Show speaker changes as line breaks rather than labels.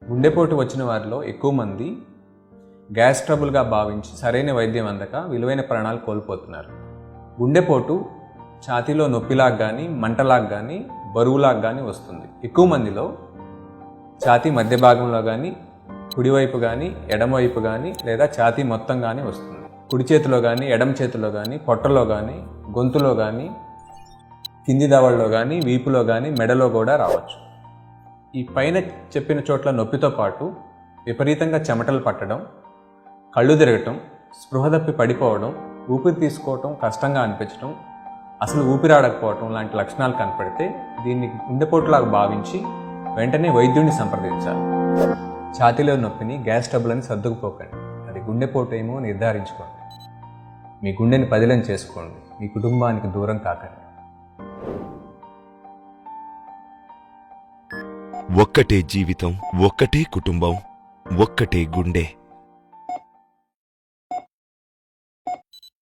గుండెపోటు వచ్చిన వారిలో ఎక్కువ మంది గ్యాస్ ట్రబుల్గా భావించి సరైన వైద్యం అందక విలువైన ప్రాణాలు కోల్పోతున్నారు. గుండెపోటు ఛాతీలో నొప్పిలాగా కానీ మంటలాగా కానీ బరువులాగా కానీ వస్తుంది. ఎక్కువ మందిలో ఛాతీ మధ్య భాగంలో కానీ కుడివైపు కానీ ఎడమవైపు కానీ లేదా ఛాతీ మొత్తం కానీ వస్తుంది. కుడి చేతిలో కానీ ఎడమ చేతిలో కానీ పొట్టలో కానీ గొంతులో కానీ కింది దవడలో కానీ వీపులో కానీ మెడలో కూడా రావచ్చు. ఈ పైన చెప్పిన చోట్ల నొప్పితో పాటు విపరీతంగా చెమటలు పట్టడం, కళ్ళు తిరగటం, స్పృహ తప్పి పడిపోవడం, ఊపిరి తీసుకోవటం కష్టంగా అనిపించడం, అసలు ఊపిరాడకపోవటం లాంటి లక్షణాలు కనపడితే దీన్ని గుండెపోటులాగా భావించి వెంటనే వైద్యుడిని సంప్రదించాలి. ఛాతీలో నొప్పిని గ్యాస్ ట్రబుల్ అని సర్దుకుపోకండి. అది గుండెపోటు ఏమో నిర్ధారించుకోండి. మీ గుండెని పదిలం చేసుకోండి. మీ కుటుంబానికి దూరం కాకండి.
ఒక్కటే జీవితం, ఒక్కటే కుటుంబం, ఒక్కటే గుండె.